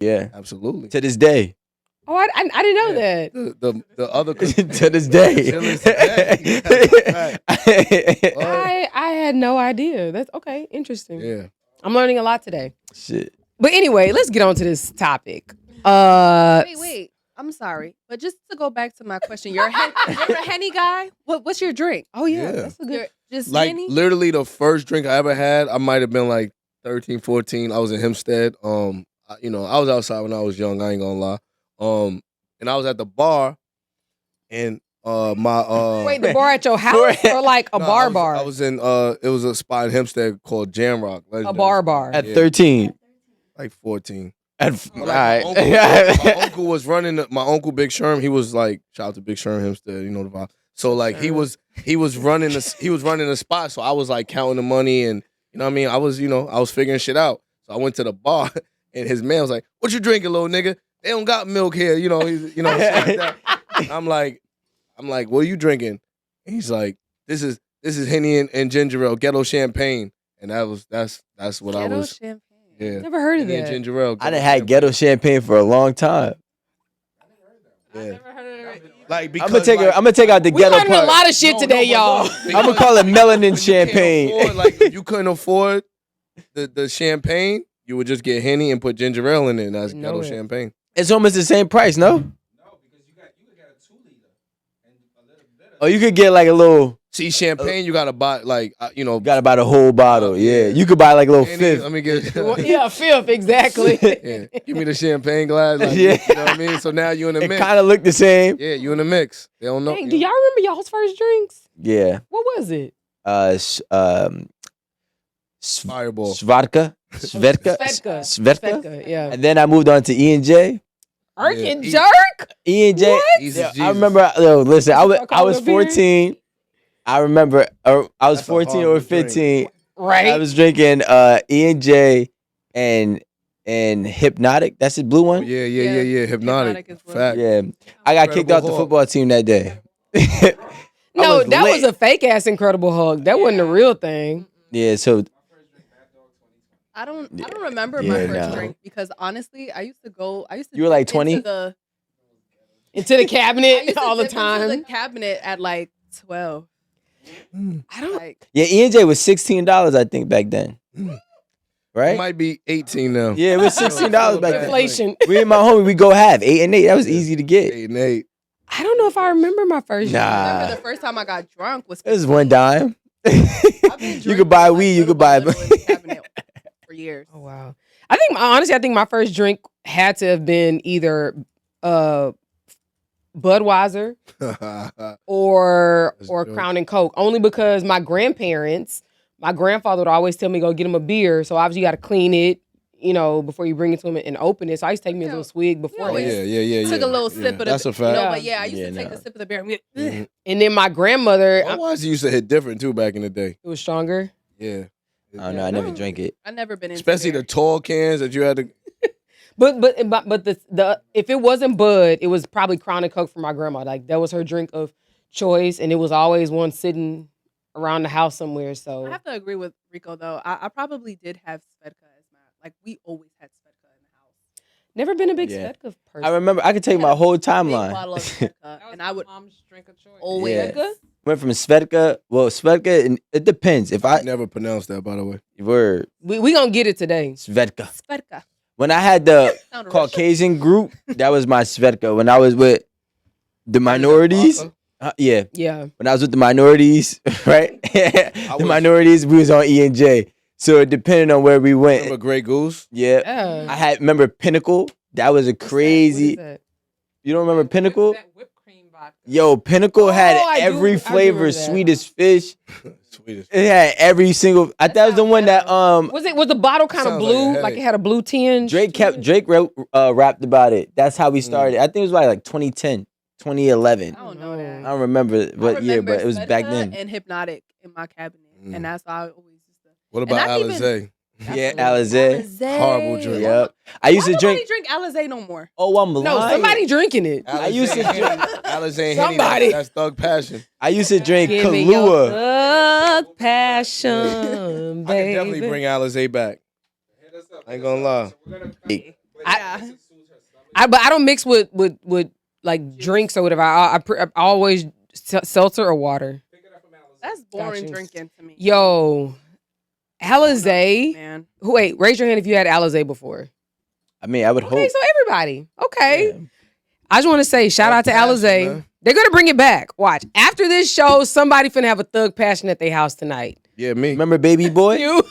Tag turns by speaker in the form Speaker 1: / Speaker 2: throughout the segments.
Speaker 1: Yeah,
Speaker 2: Absolutely.
Speaker 1: to this day.
Speaker 3: Oh, I didn't know that.
Speaker 2: The other
Speaker 1: To this day.
Speaker 2: To this day. That's a fact. What?
Speaker 3: I had no idea. That's okay. Interesting.
Speaker 2: Yeah.
Speaker 3: I'm learning a lot today.
Speaker 1: Shit.
Speaker 3: But anyway, let's get on to this topic.
Speaker 4: Wait. I'm sorry, but just to go back to my question, you're a Henny guy. What's your drink?
Speaker 3: Oh yeah,
Speaker 2: Yeah.
Speaker 3: that's a good.
Speaker 4: Just
Speaker 2: Like
Speaker 4: Henny?
Speaker 2: literally the first drink I ever had, I might have been like 13, 14. I was in Hempstead. I was outside when I was young, I ain't gonna lie. And I was at the bar and my
Speaker 3: Wait, the bar at your house or like a
Speaker 2: no,
Speaker 3: bar?
Speaker 2: I was in it was a spot in Hempstead called Jam Rock.
Speaker 3: A bar.
Speaker 1: At
Speaker 2: Yeah.
Speaker 1: 13.
Speaker 2: Like 14.
Speaker 1: All
Speaker 2: But,
Speaker 1: right.
Speaker 2: my uncle was running my uncle Big Sherm, he was like, shout out to Big Sherm Hempstead, you know the vibe. So like he was running the spot. So I was like counting the money and you know what I mean? I was figuring shit out. So I went to the bar and his man was like, "What you drinking, little nigga? They don't got milk here." Shit like that. I'm like, "What are you drinking?" And he's like, This is Henny and ginger ale, ghetto champagne. And that's what I
Speaker 4: Ghetto
Speaker 2: was.
Speaker 4: champagne.
Speaker 2: Yeah.
Speaker 3: Never heard of
Speaker 2: Henny and
Speaker 3: that.
Speaker 2: ginger ale.
Speaker 1: I done had ghetto champagne for a long time.
Speaker 2: Yeah.
Speaker 4: Never heard of it.
Speaker 2: Like
Speaker 1: I'm gonna take out the
Speaker 3: We
Speaker 1: ghetto
Speaker 3: learning a
Speaker 1: part.
Speaker 3: lot of shit today, y'all.
Speaker 1: I'm gonna call it melanin champagne.
Speaker 2: If you couldn't afford the champagne, you would just get Henny and put ginger ale in it. And that's
Speaker 3: Know
Speaker 2: ghetto
Speaker 3: it.
Speaker 2: champagne.
Speaker 1: It's almost the same price, no?
Speaker 5: No, because you could get a 2-liter and a little bit of.
Speaker 1: Oh, you could get like a little.
Speaker 2: See, champagne, you gotta buy
Speaker 1: Gotta buy the whole bottle. Yeah, you could buy like a little
Speaker 2: Henny,
Speaker 1: fifth.
Speaker 2: Let me get.
Speaker 3: Well, yeah, fifth, exactly.
Speaker 2: Yeah. Give me the champagne glass. Like,
Speaker 1: Yeah.
Speaker 2: You know what I mean? So now you in the
Speaker 1: It
Speaker 2: mix.
Speaker 1: kind of looked the same.
Speaker 2: Yeah, you in the mix. They don't know.
Speaker 3: Dang, do y'all remember y'all's first drinks?
Speaker 1: Yeah.
Speaker 3: What was it?
Speaker 2: Fireball.
Speaker 1: Svedka.
Speaker 3: Svedka, yeah.
Speaker 1: And then I moved on to E&J.
Speaker 3: Irk
Speaker 2: Yeah.
Speaker 3: and Jerk?
Speaker 1: E&J.
Speaker 2: Easy
Speaker 1: Yeah,
Speaker 2: Jesus.
Speaker 1: I remember. Yo, listen, I was
Speaker 3: Alcohol beer?
Speaker 1: 14. I remember. I was
Speaker 2: That's a
Speaker 1: 14 or
Speaker 2: horrible drink.
Speaker 1: 15.
Speaker 3: Right.
Speaker 1: I was drinking E&J and Hypnotic. That's the blue one.
Speaker 2: Yeah.
Speaker 4: Hypnotic
Speaker 2: Hypnotic.
Speaker 4: as well.
Speaker 2: Fact.
Speaker 1: Yeah. I got kicked off the
Speaker 2: Incredible
Speaker 1: football team that day.
Speaker 3: No,
Speaker 1: was
Speaker 3: that
Speaker 1: lit.
Speaker 3: was a fake ass Incredible Hulk. That wasn't a real thing.
Speaker 1: Yeah. So
Speaker 4: I don't remember
Speaker 1: Yeah,
Speaker 4: my first
Speaker 1: no.
Speaker 4: drink because honestly, I used to
Speaker 1: You were like
Speaker 4: dip
Speaker 1: 20?
Speaker 4: into the
Speaker 3: Into the
Speaker 4: I
Speaker 3: cabinet
Speaker 4: used to
Speaker 3: all the
Speaker 4: dip into
Speaker 3: time.
Speaker 4: the cabinet at like 12.
Speaker 3: I don't.
Speaker 4: Like
Speaker 1: yeah, E&J was $16, I think, back then.
Speaker 2: It
Speaker 1: Right?
Speaker 2: might be 18 now.
Speaker 1: Yeah, it was $16 back then.
Speaker 3: Inflation.
Speaker 1: We and my homie, we go half 8 and 8. That was easy to get.
Speaker 2: 8 and 8.
Speaker 3: I don't know if I remember my first drink.
Speaker 1: Nah.
Speaker 4: remember the first time I got drunk was
Speaker 1: It was one dime.
Speaker 4: I've been
Speaker 1: You
Speaker 4: drinking,
Speaker 1: could buy
Speaker 4: like,
Speaker 1: weed. You
Speaker 4: little
Speaker 1: could buy.
Speaker 4: by little in the cabinet for years.
Speaker 3: Oh wow. I think my first drink had to have been either Budweiser or
Speaker 2: That's
Speaker 3: or
Speaker 2: dope.
Speaker 3: Crown and Coke. Only because my grandfather would always tell me go get him a beer. So obviously you got to clean it, before you bring it to him and open it. So I used to take me a little swig before.
Speaker 2: Oh,
Speaker 3: that.
Speaker 2: yeah.
Speaker 4: Took a little sip of the
Speaker 2: That's a fact.
Speaker 4: but yeah, I used to take
Speaker 1: no.
Speaker 4: a sip of the beer. And
Speaker 2: Mhm.
Speaker 3: And then my grandmother,
Speaker 2: Budweiser used to hit different too back in the day.
Speaker 3: it was stronger.
Speaker 2: Yeah.
Speaker 1: I don't know. I never drank it.
Speaker 4: I never been into
Speaker 2: Especially
Speaker 4: beer.
Speaker 2: the tall cans that you had to.
Speaker 3: But the if it wasn't Bud, it was probably Crown and Coke for my grandma. Like that was her drink of choice, and it was always one sitting around the house somewhere. So
Speaker 4: I have to agree with Rico though. I probably did have Svedka as my we always had Svedka in the house.
Speaker 3: never been a big
Speaker 1: Yeah.
Speaker 3: Svedka person.
Speaker 1: I remember. I could tell you my whole timeline.
Speaker 4: Big bottle of Svedka, and I would
Speaker 5: mom's drink of choice.
Speaker 4: always.
Speaker 1: Yeah.
Speaker 3: Svedka?
Speaker 1: Went from Svedka. Well, Svedka. And it depends. If
Speaker 2: I
Speaker 1: I
Speaker 2: never pronounced that, by the way.
Speaker 1: were
Speaker 3: We gonna get it today.
Speaker 1: Svedka.
Speaker 4: Svedka.
Speaker 1: When I had the
Speaker 4: Sounded Russian.
Speaker 1: Caucasian group, that was my Svedka. When I was with the minorities, yeah.
Speaker 3: Yeah.
Speaker 1: When I was with the minorities, right? The
Speaker 2: was-
Speaker 1: minorities, we was on E&J. So it depended on where we
Speaker 2: Remember
Speaker 1: went.
Speaker 2: Grey Goose?
Speaker 1: Yeah.
Speaker 3: Yeah.
Speaker 1: Remember Pinnacle? That was a
Speaker 3: What is
Speaker 1: crazy.
Speaker 3: that?
Speaker 1: You don't remember Pinnacle?
Speaker 5: That whipped cream vodka.
Speaker 1: Yo, Pinnacle had
Speaker 3: Oh, I do
Speaker 1: every flavor,
Speaker 3: remember that.
Speaker 1: sweet as fish.
Speaker 2: Sweetest.
Speaker 1: It had every single. I thought it was the one that
Speaker 3: Was the bottle kind of
Speaker 2: Sounds like a
Speaker 3: blue? Like,
Speaker 2: headache.
Speaker 3: it had a blue tinge?
Speaker 1: Drake rapped about it. That's how we started. I think it was like 2010, 2011.
Speaker 4: I don't know that.
Speaker 1: I don't remember what year,
Speaker 4: remember
Speaker 1: but it was back
Speaker 4: Svedka
Speaker 1: then.
Speaker 4: and Hypnotic in my cabinet,
Speaker 2: Mm.
Speaker 4: and that's why I always used to.
Speaker 2: What about
Speaker 4: not even-
Speaker 2: Alizé?
Speaker 1: Yeah, Alizé.
Speaker 2: Horrible drink.
Speaker 1: Yep. I used
Speaker 4: Why
Speaker 1: to drink.
Speaker 4: nobody drink Alizé no more?
Speaker 1: Oh, I'm lying.
Speaker 3: No, somebody drinking it.
Speaker 1: I used to drink.
Speaker 2: Alizé and
Speaker 3: Somebody.
Speaker 2: Henny, that's Thug Passion.
Speaker 1: I used to drink
Speaker 3: Give me your
Speaker 1: Kahlua.
Speaker 3: thug passion,
Speaker 2: I can
Speaker 3: baby.
Speaker 2: definitely bring Alizé back.
Speaker 5: Hit us up,
Speaker 2: I ain't gonna lie.
Speaker 5: So we're gonna
Speaker 1: Hey.
Speaker 3: But I don't mix with like drinks or whatever. I always seltzer or water.
Speaker 4: That's boring
Speaker 3: Gotcha.
Speaker 4: drinking to me.
Speaker 3: Yo, Alizé.
Speaker 4: Man.
Speaker 3: Wait, raise your hand if you had Alizé before.
Speaker 1: I mean, I would
Speaker 3: Okay,
Speaker 1: hope.
Speaker 3: so everybody. Okay.
Speaker 1: Yeah.
Speaker 3: I just want to say shout out to Alizé.
Speaker 2: man.
Speaker 3: They're gonna bring it back. Watch. After this show, somebody finna have a thug passion at their house tonight.
Speaker 2: Yeah, me.
Speaker 1: Remember Baby Boy?
Speaker 3: You.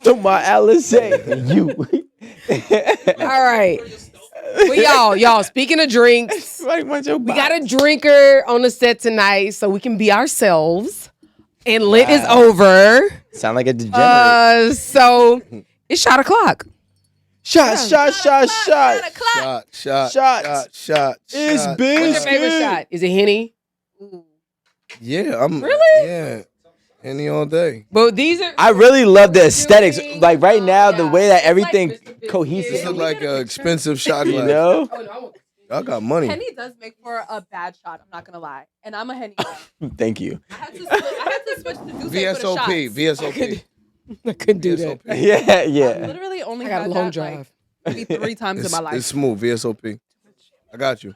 Speaker 1: To my Alizé. You.
Speaker 3: All right. But y'all, speaking of drinks,
Speaker 1: Like, what's your
Speaker 3: we got a drinker on the set tonight so we can be ourselves. And lit is over.
Speaker 1: Sound like a degenerate.
Speaker 3: So it's shot o'clock.
Speaker 1: Shot.
Speaker 2: Shot.
Speaker 1: It's
Speaker 3: What's
Speaker 1: big.
Speaker 3: your favorite shot? Is it Henny?
Speaker 2: Yeah, I'm
Speaker 3: Really?
Speaker 2: Yeah, any all day.
Speaker 3: But these are
Speaker 1: I really love the aesthetics. Like right now, the way that everything
Speaker 2: This
Speaker 1: cohesive.
Speaker 2: look like an expensive shot
Speaker 1: You
Speaker 2: glass.
Speaker 1: know?
Speaker 2: Y'all got money.
Speaker 4: Henny does make for a bad shot. I'm not gonna lie, and I'm a Henny guy.
Speaker 1: Thank you.
Speaker 4: I had to switch to Douce for the shots.
Speaker 2: VSOP.
Speaker 3: I couldn't do that.
Speaker 1: Yeah,
Speaker 4: I
Speaker 1: yeah.
Speaker 4: literally only
Speaker 3: I got a
Speaker 4: had
Speaker 3: long
Speaker 4: that,
Speaker 3: drive.
Speaker 4: like, maybe 3 times in my life.
Speaker 2: It's smooth. VSOP. I got you.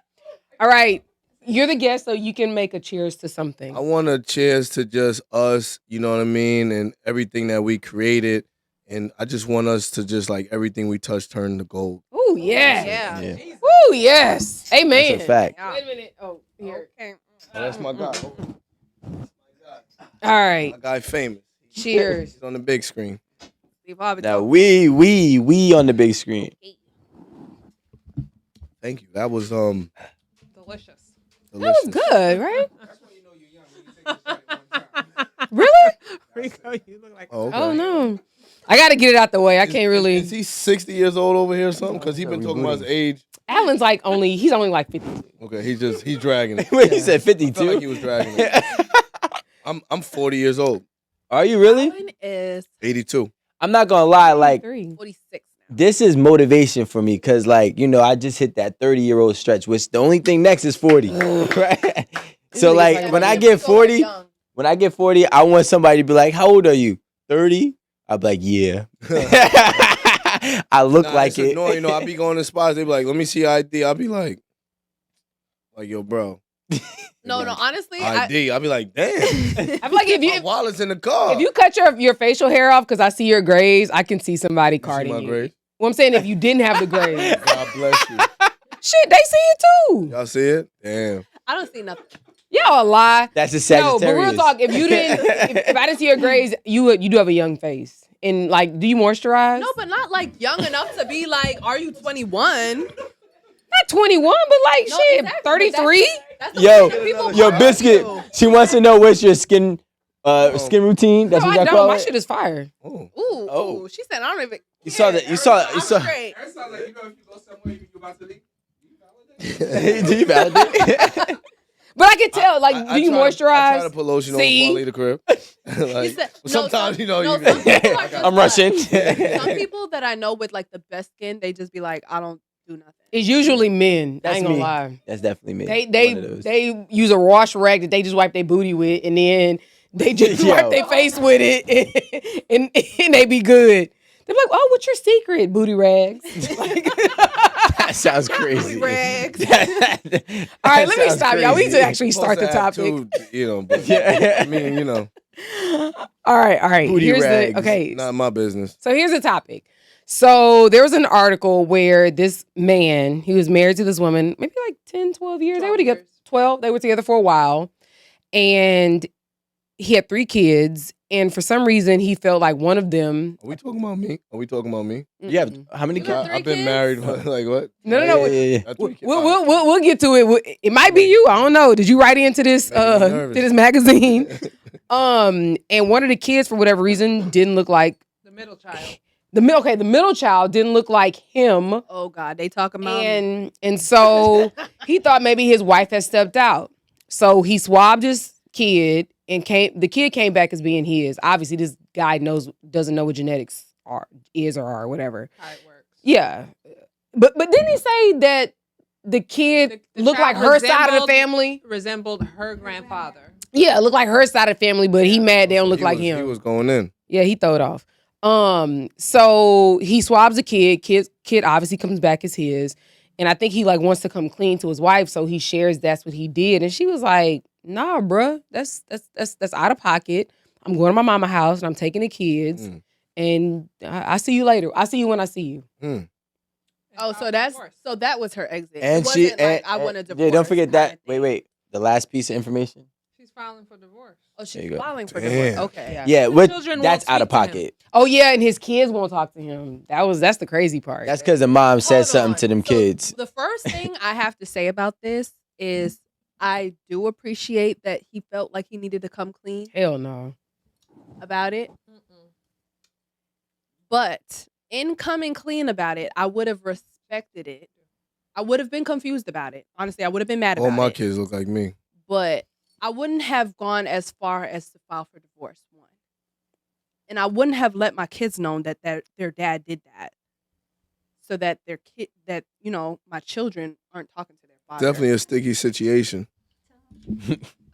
Speaker 3: All right. You're the guest, so you can make a cheers to something.
Speaker 2: I want to cheers to just us, you know what I mean, and everything that we created. And I just want us to just like everything we touch turn to gold.
Speaker 3: Oh, yeah.
Speaker 1: Yeah.
Speaker 3: Oh, yes. Amen.
Speaker 1: That's a fact.
Speaker 3: Wait a minute. Oh, here.
Speaker 4: Okay.
Speaker 2: Oh, that's my guy.
Speaker 3: All right.
Speaker 2: My guy famous.
Speaker 3: Cheers.
Speaker 2: He's on the big screen.
Speaker 4: Steve Harvey
Speaker 1: Now
Speaker 4: talk.
Speaker 1: we on the big screen.
Speaker 2: Thank you. That was
Speaker 4: Delicious.
Speaker 3: That was
Speaker 2: delicious.
Speaker 3: good, right?
Speaker 5: That's when you know you're young. When you take a shot at one time.
Speaker 3: Really?
Speaker 6: Rico, you look like
Speaker 2: Oh, okay.
Speaker 3: Oh, no. I got to get it out the way. I can't really.
Speaker 2: Is he 60 years old over here or something? Because he's been talking about his age.
Speaker 3: Alan's like he's only like 52.
Speaker 2: Okay, he's dragging it.
Speaker 1: Wait, he said
Speaker 2: I felt like
Speaker 1: 52.
Speaker 2: he was dragging it. I'm 40 years old.
Speaker 1: Are you really?
Speaker 4: Alan is
Speaker 2: 82.
Speaker 1: I'm not gonna lie. Like
Speaker 4: 46 now.
Speaker 1: this is motivation for me because, like, you know, I just hit that 30-year-old stretch, which the only thing next is 40. Right? So,
Speaker 3: nigga's
Speaker 1: like,
Speaker 3: like
Speaker 1: when I
Speaker 3: young.
Speaker 1: get
Speaker 4: So,
Speaker 1: 40,
Speaker 4: young.
Speaker 1: when I get 40, I want somebody to be like, "How old are you? 30?" I'll be like, "Yeah." I look
Speaker 2: Nah,
Speaker 1: like
Speaker 2: it's
Speaker 1: it.
Speaker 2: annoying, you know, I be going to spots. They be like, "Let me see ID." I'll be like, yo, bro.
Speaker 4: No,
Speaker 2: Like,
Speaker 4: I
Speaker 2: ID. I'll be like, damn.
Speaker 3: I feel like
Speaker 2: My wallet's in the car.
Speaker 3: if you cut your facial hair off because I see your grays, I can see somebody
Speaker 2: You see
Speaker 3: carding
Speaker 2: my
Speaker 3: you.
Speaker 2: grades?
Speaker 3: Well, I'm saying if you didn't have the grays,
Speaker 2: God bless you.
Speaker 3: shit, they see it too.
Speaker 2: Y'all see it? Damn.
Speaker 4: I don't see nothing.
Speaker 3: Y'all a lie.
Speaker 1: That's a
Speaker 3: No,
Speaker 1: Sagittarius.
Speaker 3: but real talk, if you didn't, if I didn't see your grays, you do have a young face. And like, do you moisturize?
Speaker 4: No, but not like young enough to be like, are you 21?
Speaker 3: Not 21, but like
Speaker 4: No,
Speaker 3: shit,
Speaker 4: exactly, but
Speaker 3: 33.
Speaker 4: That's the
Speaker 1: Yo,
Speaker 4: way that people
Speaker 1: yo,
Speaker 4: are.
Speaker 1: Biscuit. She wants to know what's your skin routine. That's
Speaker 3: No,
Speaker 1: what
Speaker 3: I
Speaker 1: y'all call
Speaker 3: don't. My
Speaker 1: it.
Speaker 3: shit is fire.
Speaker 2: Oh.
Speaker 4: Ooh,
Speaker 1: Oh.
Speaker 4: ooh. She said, I don't even.
Speaker 1: You saw that? You saw?
Speaker 4: I'm
Speaker 1: You saw?
Speaker 4: straight.
Speaker 5: That sounds like, you know, if you go somewhere, you about to leave. You validate.
Speaker 1: Do you validate?
Speaker 3: But I can tell. Like, do you
Speaker 2: I try
Speaker 3: moisturize?
Speaker 2: to put lotion on
Speaker 3: See?
Speaker 2: before I leave the crib.
Speaker 4: You said- no,
Speaker 2: sometimes,
Speaker 4: some-
Speaker 2: you know,
Speaker 4: no,
Speaker 2: you
Speaker 4: some people are
Speaker 2: I got-
Speaker 4: just
Speaker 1: I'm Russian.
Speaker 4: Some people that I know with like the best skin, they just be like, I don't do nothing.
Speaker 3: It's usually men. I
Speaker 1: That's
Speaker 3: ain't gonna
Speaker 1: me.
Speaker 3: lie.
Speaker 1: That's definitely me.
Speaker 3: They
Speaker 1: One of those.
Speaker 3: they use a wash rag that they just wipe their booty with, and then they just
Speaker 1: Yo.
Speaker 3: wipe their face with it, and they be good. They're like, "Oh, what's your secret? Booty rags." Like,
Speaker 1: That sounds crazy.
Speaker 4: rags.
Speaker 3: all right, let me stop, y'all. We need to actually start the
Speaker 2: Supposed to
Speaker 3: topic.
Speaker 2: have two, you know, but
Speaker 1: Yeah.
Speaker 2: I mean, you know,
Speaker 3: All right.
Speaker 1: Booty
Speaker 3: Here's
Speaker 1: rags.
Speaker 3: the okay.
Speaker 2: not my business.
Speaker 3: So here's the topic. So there was an article where this man, he was married to this woman, maybe like 10, 12 years. They were
Speaker 4: 12
Speaker 3: together.
Speaker 4: years.
Speaker 3: 12. They were together for a while. And he had 3 kids. And for some reason, he felt like one of them.
Speaker 2: Are we talking about me? Are we talking about me?
Speaker 1: You have how many
Speaker 4: You
Speaker 1: kids?
Speaker 4: have 3
Speaker 2: I've been
Speaker 4: kids?
Speaker 2: married, like what?
Speaker 3: No.
Speaker 1: Yeah, yeah.
Speaker 2: I have 3 kids.
Speaker 3: We'll get to it. It might be you. I don't know. Did you write into this
Speaker 2: Making me
Speaker 3: to
Speaker 2: nervous.
Speaker 3: this magazine? And one of the kids, for whatever reason, didn't look like
Speaker 6: the middle child.
Speaker 3: the middle child didn't look like him.
Speaker 4: Oh God, they talk about me.
Speaker 3: And so he thought maybe his wife had stepped out. So he swabbed his kid and the kid came back as being his. Obviously, this guy doesn't know what genetics is or are, whatever.
Speaker 6: How it works.
Speaker 3: Yeah. But didn't he say that the kid
Speaker 6: The
Speaker 3: looked like
Speaker 6: child
Speaker 3: her side of the
Speaker 6: resembled-
Speaker 3: family?
Speaker 6: Resembled her grandfather.
Speaker 3: Yeah, it looked like her side of the family, but he mad they don't look like
Speaker 2: He
Speaker 3: him.
Speaker 2: was going in.
Speaker 3: Yeah, he threw it off. So he swabs a kid. Kid obviously comes back as his. And I think he like wants to come clean to his wife, so he shares that's what he did. And she was like, "Nah, bruh, that's out of pocket. I'm going to my mama house and I'm taking the kids, and I see you later. I see you when I see you."
Speaker 4: Oh, so that was her exit.
Speaker 1: And
Speaker 4: it wasn't like I want to divorce.
Speaker 1: Yeah, don't forget
Speaker 4: kinda
Speaker 1: that.
Speaker 4: thing.
Speaker 1: Wait. The last piece of information.
Speaker 6: She's filing for divorce.
Speaker 4: Oh,
Speaker 1: There
Speaker 4: she's
Speaker 1: you go.
Speaker 4: filing for
Speaker 2: Damn.
Speaker 4: divorce. Okay.
Speaker 1: Yeah,
Speaker 6: The
Speaker 1: what?
Speaker 6: children
Speaker 1: That's
Speaker 6: won't
Speaker 1: out of
Speaker 6: speak to him.
Speaker 1: pocket.
Speaker 3: Oh yeah, and his kids won't talk to him. That's the crazy part.
Speaker 1: That's because the mom said
Speaker 4: Hold
Speaker 1: something
Speaker 4: on.
Speaker 1: to them
Speaker 4: So
Speaker 1: kids.
Speaker 4: The first thing I have to say about this is I do appreciate that he felt like he needed to come clean
Speaker 3: Hell no.
Speaker 4: about it. But in coming clean about it, I would have respected it. I would have been confused about it. Honestly, I would have been mad
Speaker 2: All
Speaker 4: about
Speaker 2: my
Speaker 4: it.
Speaker 2: kids look like me.
Speaker 4: But I wouldn't have gone as far as to file for divorce, one. And I wouldn't have let my kids know that their dad did that. So that my children aren't talking to their father.
Speaker 2: Definitely a sticky situation.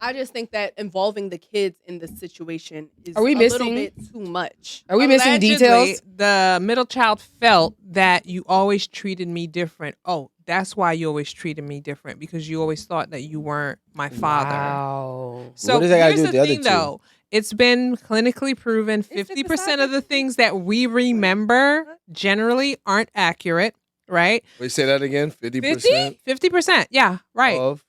Speaker 4: I just think that involving the kids in the situation is
Speaker 3: Are we
Speaker 4: a
Speaker 3: missing-
Speaker 4: little bit too much.
Speaker 3: Are we missing
Speaker 6: Allegedly,
Speaker 3: details?
Speaker 6: The middle child felt that you always treated me different. Oh, that's why you always treated me different, because you always thought that you weren't my father.
Speaker 3: Wow.
Speaker 6: So
Speaker 1: What does that gotta
Speaker 6: here's
Speaker 1: do with
Speaker 6: the
Speaker 1: the other
Speaker 6: thing,
Speaker 1: two?
Speaker 6: though. It's been clinically proven 50% of the things that we remember generally aren't accurate, right?
Speaker 2: Wait, say that again. 50%.
Speaker 6: 50%. Yeah, right.
Speaker 2: Of